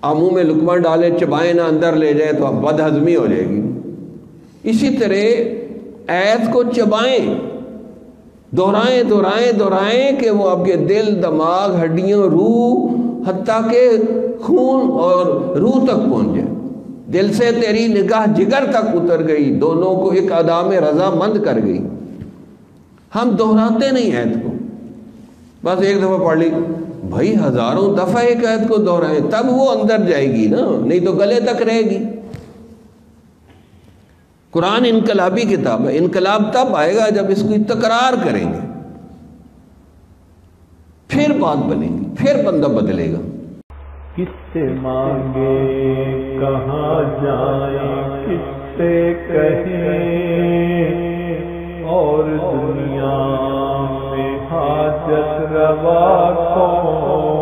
منہ میں لقمہ ڈالے چبائیں نہ اندر لے جائے تو بد ہضمی ہو جائے گی. اسی طرح ایت کو چبائیں، دہرائیں دہرائیں دہرائیں کہ وہ آپ کے دل، دماغ، ہڈیوں، روح، حتیٰ کہ خون اور روح تک پہنچ جائے. دل سے تیری نگاہ جگر تک اتر گئی، دونوں کو ایک عدام رضا مند کر گئی. ہم دہراتے نہیں ایت کو، بس ایک دفعہ پڑھ لی. بھائی ہزاروں دفعہ ایک ایت کو دہرائیں تب وہ اندر جائے گی نا، نہیں تو گلے تک رہے گی. قرآن انقلابی کتاب ہے. انقلاب تب آئے گا جب اس کی تکرار کریں گے، پھر بات بنے گی، پھر بندہ بدلے گا. کس سے مانگے کہاں جائیں، کس سے کہیں، اور دنیا میں حاجت روا کون.